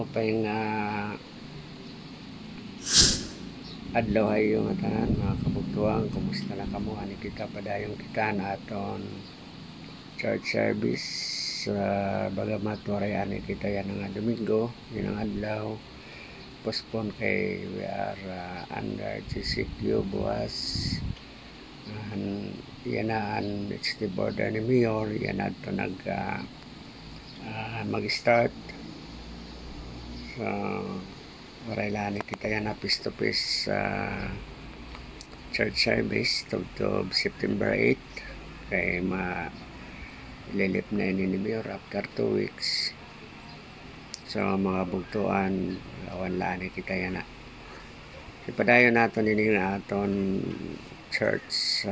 Maupay nga adlaw hayo nga tanan mga kabugtuang, kumusta na kamo? Ani kita padayong kita na aton church service bagamat waray ani kita yan nga Domingo, yun ang adlaw postpone kay we are under GCQ buwas yan na it's the border ni Mayor, yan na ito mag-start. So waray lani kita yan na face to face church service tugtog September 8 kay lilip na ini ni Mayor after 2 weeks. So mga bugtuan awan lani kita yan na ipadayon naton ini nga aton church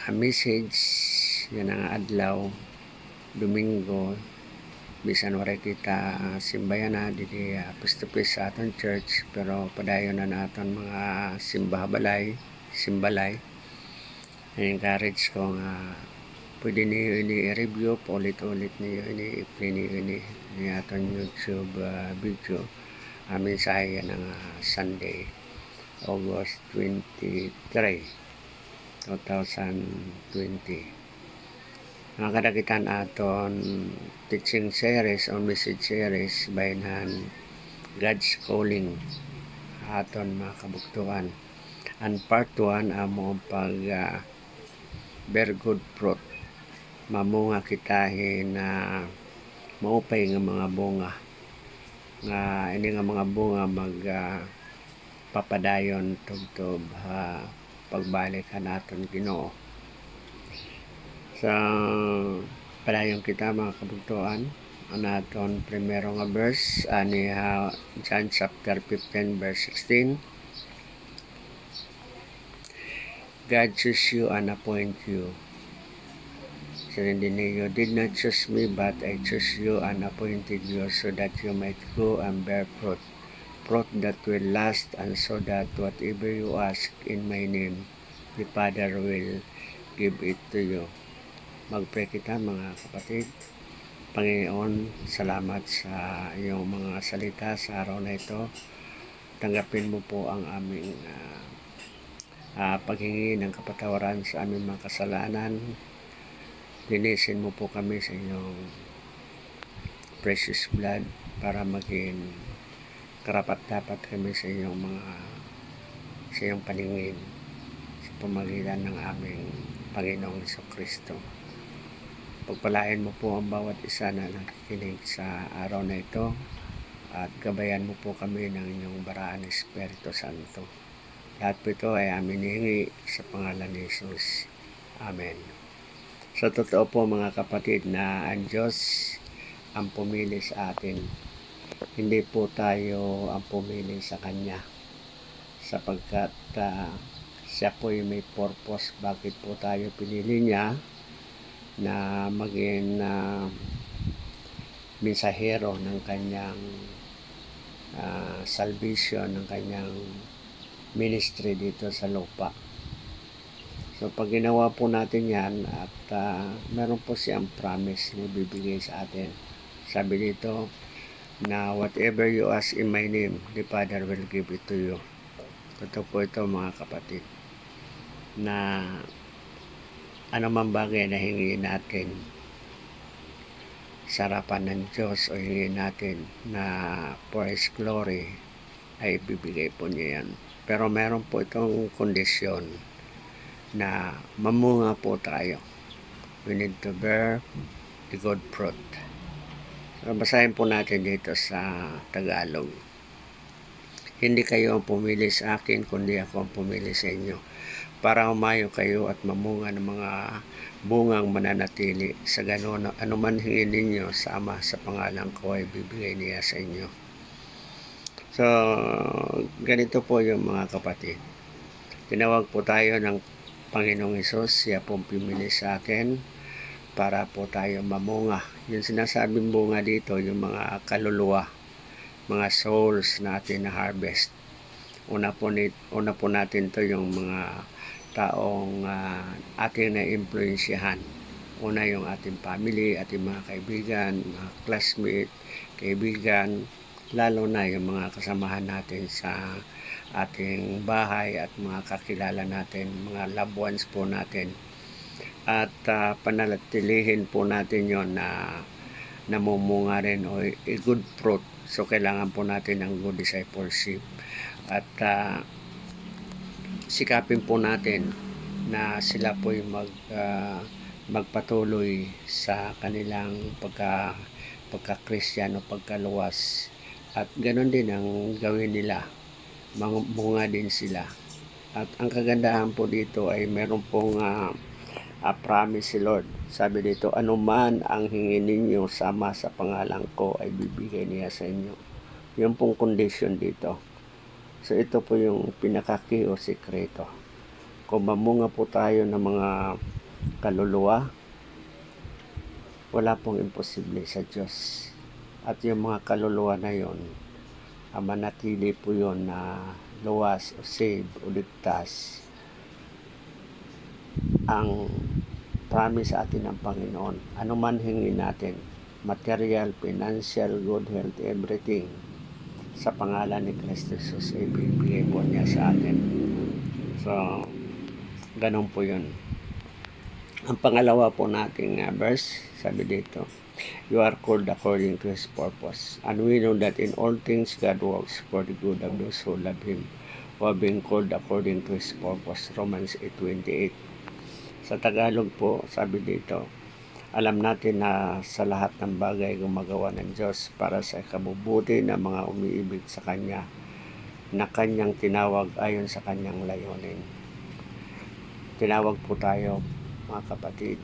a message yan ang adlaw Domingo bisan waray kita simbayan na dili face to face sa aton church, pero padayon na naton mga simbalay encourage ko nga pwede niyo ini i-review ulit-ulit niyo ini aton YouTube video amin sa yan ng Sunday August 23 2020 nga kadakitan aton teaching series or message series bainhan God's Calling aton mga kabugtuan. And part 1 amo pag very good fruit, mamunga kitahin na maupay nga mga bunga nga ini nga mga bunga papadayon tugtog pagbalik naton Ginoo. Sa padayon kita mga kabugtuan ang aton primero nga verse ani John chapter 15 verse 16. God choose you and appoint you. So you did not choose me, but I chose you and appointed you so that you might go and bear fruit that will last, and so that whatever you ask in my name, the Father will give it to you. Magpray kita mga kapatid. Panginoon, salamat sa iyong mga salita sa araw na ito. Tanggapin mo po ang aming paghingi ng kapatawaran sa aming mga kasalanan. Linisin mo po kami sa inyong precious blood para maging karapat-dapat kami sa iyong paningin sa pamagitan ng aming Panginoong Jesucristo. Pagpalain mo po ang bawat isa na nakikinig sa araw na ito at gabayan mo po kami ng inyong baraan Espiritu Santo. Lahat po ito ay amin hihingi sa pangalan ni Jesus. Amen. Sa totoo po mga kapatid na ang Diyos ang pumili sa atin. Hindi po tayo ang pumili sa Kanya. Sapagkat siya po ay may purpose bakit po tayo pinili niya na maging mensahero ng Kanyang salvation, ng Kanyang ministry dito sa lupa. So pag ginawa po natin yan at meron po siyang promise na bibigay sa atin. Sabi dito na whatever you ask in my name, the Father will give it to you. Totoo po ito mga kapatid, na anumang bagay na hingin natin sa harapan ng Diyos o hingin natin na for His glory ay ibibigay po niya yan. Pero meron po itong kondisyon na mamunga po tayo. We need to bear the good fruit. So, basahin po natin dito sa Tagalog. Hindi kayo ang pumili sa akin, kundi ako ang pumili sa inyo, para humayo kayo at mamunga ng mga bungang mananatili. Sa ganoon, anuman hingin ninyo sa Ama sa pangalan ko ay bibigay niya sa inyo. So, ganito po yung mga kapatid. Tinawag po tayo ng Panginoong Hesus, siya pong pumili sa akin para po tayo mamunga. Yung sinasabing bunga dito, yung mga kaluluwa, mga souls natin na harvest. Una po natin to yung mga taong ating na-influensyahan Una yung ating family, ating mga kaibigan, mga classmate, kaibigan, lalo na yung mga kasamahan natin sa ating bahay at mga kakilala natin, mga loved ones po natin. At panatilihin po natin yon na namumunga rin o a good fruit. So kailangan po natin ng good discipleship. At sikapin po natin na sila po yung magpatuloy sa kanilang pagka-Christian o pagkaluwas. At ganoon din ang gawin nila. Bunga din sila. At ang kagandahan po dito ay meron pong promise si Lord. Sabi dito, anuman ang hingin ninyo sama sa pangalan ko ay bibigay niya sa inyo. Yung pong condition dito. So ito po yung pinaka-key o sikreto. Kung mamunga po tayo ng mga kaluluwa, wala pong imposible sa Diyos. At yung mga kaluluwa na yon, manatili po yon na luwas o save o ligtas. Ang promise sa atin ng Panginoon, ano man hingin natin, material, financial, good health, everything, sa pangalan ni Kristo Jesus, ibibigay po niya sa atin. So, ganun po yun. Ang pangalawa po nating verse, sabi dito, you are called according to His purpose. And we know that in all things God works for the good of those who love Him, who are being called according to His purpose. Romans 8:28. Sa Tagalog po, sabi dito, alam natin na sa lahat ng bagay gumagawa ng Diyos para sa ikabubuti ng mga umiibig sa Kanya, na Kanyang tinawag ayon sa Kanyang layunin. Tinawag po tayo, mga kapatid.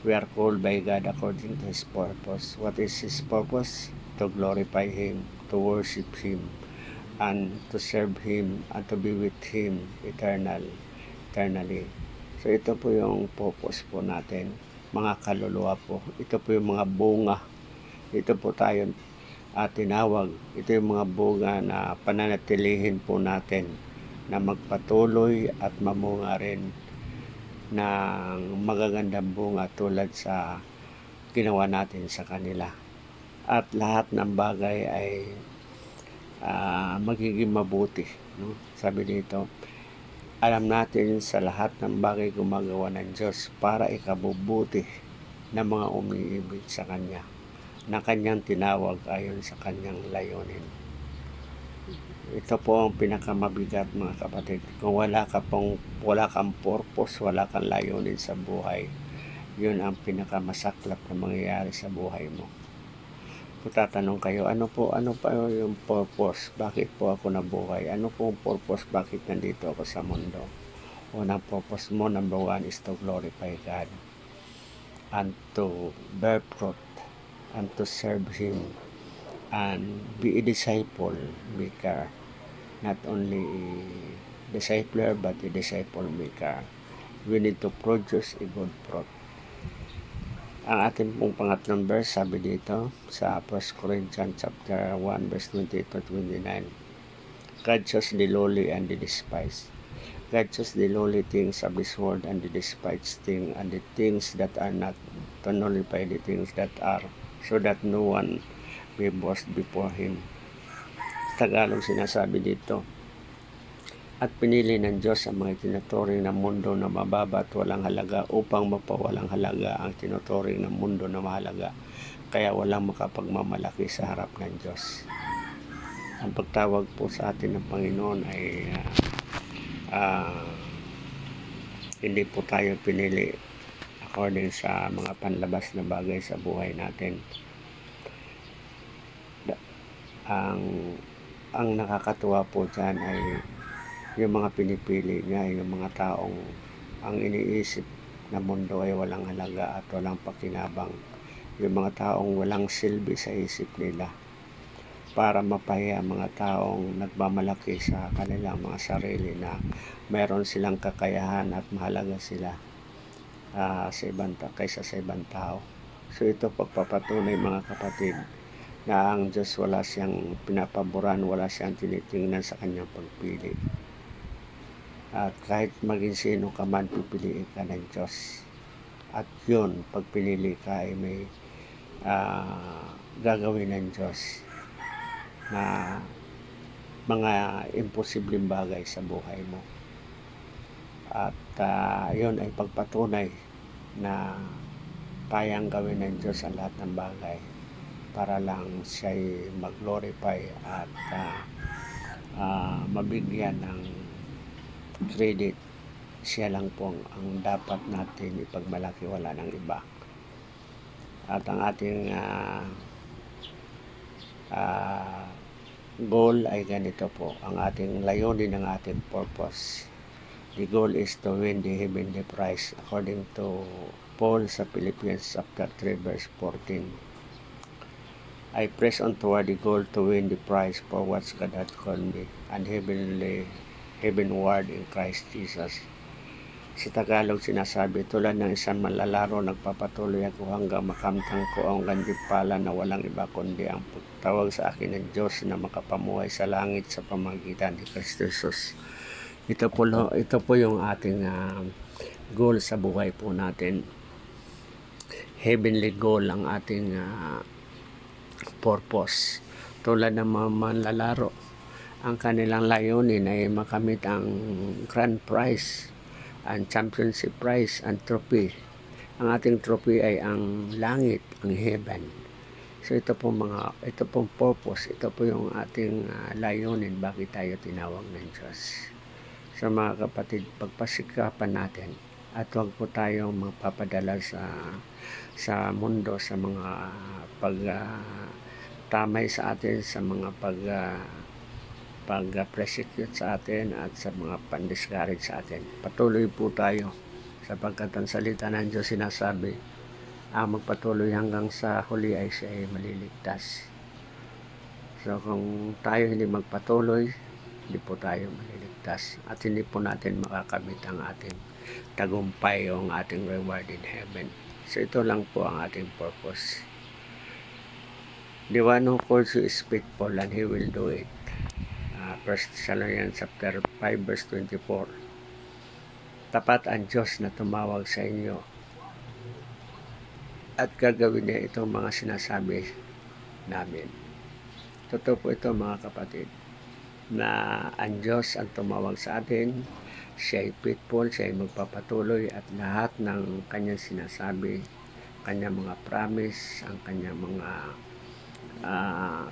We are called by God according to His purpose. What is His purpose? To glorify Him, to worship Him, and to serve Him, and to be with Him eternally. So ito po yung purpose po natin, mga kaluluwa po. Ito po yung mga bunga. Ito po tayo tinawag. Ito yung mga bunga na pananatilihin po natin na magpatuloy at mamunga rin ng magagandang bunga tulad sa ginawa natin sa kanila. At lahat ng bagay ay magiging mabuti. No? Sabi dito, alam natin sa lahat ng bagay gumagawa ng Diyos para ikabubuti ng mga umiibig sa Kanya, na Kanyang tinawag ayon sa Kanyang layunin. Ito po ang pinakamabigat, mga kapatid. Kung wala kang purpose, wala kang layunin sa buhay, yun ang pinakamasaklap na mangyayari sa buhay mo. Kung tatanong kayo, ano pa yung purpose? Bakit po ako nabuhay? Ano po ang purpose? Bakit nandito ako sa mundo? Unang purpose mo, number 1, is to glorify God and to bear fruit and to serve Him and be a disciple maker. Not only a discipler, but a disciple maker. We need to produce a good fruit. Ang ating pong pangatlong verse, sabi dito sa 1 Corinthians chapter 1 verse 28-29. God chose the lowly and the despised. God chose the lowly things of this world and the despised things and the things that are not, to nullify the things that are, so that no one may boast before Him. Sa Tagalog sinasabi dito, at pinili ng Diyos ang mga tinuturing ng mundo na mababa at walang halaga upang mapawalang halaga ang tinuturing ng mundo na mahalaga. Kaya walang makapagmamalaki sa harap ng Diyos. Ang pagtawag po sa atin ng Panginoon ay hindi po tayo pinili according sa mga panlabas na bagay sa buhay natin. Ang nakakatuwa po dyan ay yung mga pinipili niya, yung mga taong ang iniisip na mundo ay walang halaga at walang pakinabang. Yung mga taong walang silbi sa isip nila para mapahiya mga taong nagmamalaki sa kanilang mga sarili na meron silang kakayahan at mahalaga sila kaysa sa ibang tao. So ito pagpapatunay, mga kapatid, na ang Diyos wala siyang pinapaboran, wala siyang tinitingnan sa kanyang pagpili. At kahit maging sino ka man, pipiliin ka ng Diyos. At yun, pag pinili ka ay may gagawin ng Diyos na mga imposibleng bagay sa buhay mo. At yun ay pagpatunay na kayang gawin ng Diyos ang lahat ng bagay para lang siya'y mag-glorify at mabigyan ng credit. Siya lang po ang dapat natin ipagmalaki, wala ng iba. At ang ating goal ay ganito po, ang ating layunin ng ating purpose. The goal is to win the heavenly prize according to Paul sa Philippians chapter 3 verse 14. I press on toward the goal to win the prize for what God hath called me and heavenward in Christ Jesus. Sa Tagalog sinasabi, tulad ng isang manlalaro, nagpapatuloy ako hanggang makamtang ko ang gantimpalan na walang iba kundi ang pagtawag sa akin ng Diyos na makapamuhay sa langit sa pamagitan ni Kristo Jesus. Ito po yung ating goal sa buhay po natin. Heavenly goal ang ating purpose. Tulad ng mga manlalaro, ang kanilang layunin ay makamit ang grand prize, ang championship prize, ang trophy. Ang ating trophy ay ang langit, ang heaven. So ito pong purpose, ito po yung ating layunin, bakit tayo tinawag ng Diyos. So mga kapatid, pagpasikapan natin at huwag po tayong magpapadala sa mundo sa mga pagtamay sa atin, sa mga pag-persecute sa atin at sa mga pandiscourage sa atin. Patuloy po tayo sapagkat ang salita ng Diyos sinasabi, ang magpatuloy hanggang sa huli ay siya ay maliligtas. So kung tayo hindi magpatuloy, hindi po tayo maliligtas at hindi po natin makakamit ang ating tagumpay o ang ating reward in heaven. So ito lang po ang ating purpose. The one who calls you is faithful and He will do it. 1 Thessalonians chapter 5 verse 24. Tapat ang Diyos na tumawag sa inyo at gagawin niya itong mga sinasabi namin. Totoo po ito mga kapatid, na ang Diyos ang tumawag sa atin, siya ay faithful, siya ay magpapatuloy at lahat ng kanyang sinasabi, kanyang mga promise, ang kanyang mga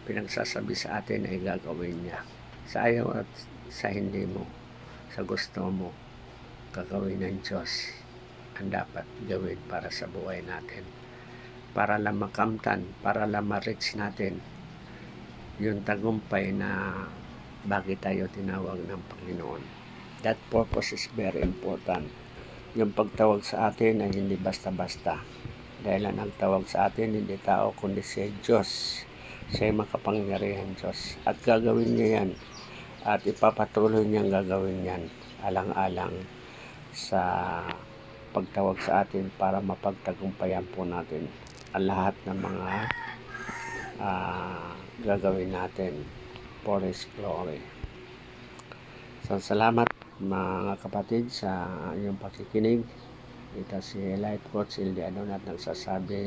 pinagsasabi sa atin ay gagawin niya. Sa ayaw at sa hindi mo, sa gusto mo, gagawin ng Diyos ang dapat gawin para sa buhay natin. Para lang makamtan, para lang ma-reach natin yung tagumpay na bakit tayo tinawag ng Panginoon. That purpose is very important. Yung pagtawag sa atin ay hindi basta-basta. Dahil ang nagtawag sa atin hindi tao kundi siya Diyos. Siya ay makapangyarihan Diyos. At gagawin niya yan. At ipapatuloy niyang gagawin yan. Alang-alang sa pagtawag sa atin para mapagtagumpayan po natin ang lahat ng mga gagawin natin for His glory. So salamat mga kapatid sa inyong pakikinig. Ito si Life Coach Ildi Adonat nagsasabi,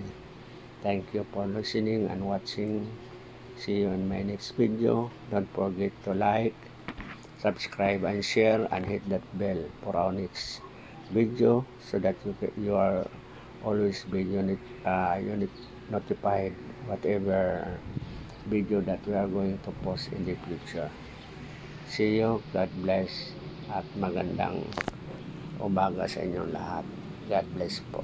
thank you for listening and watching. See you in my next video. Don't forget to like, subscribe and share and hit that bell for our next video so that you are always be notified whatever video that we are going to post in the future. See you. God bless at magandang umaga sa inyong lahat. God bless po.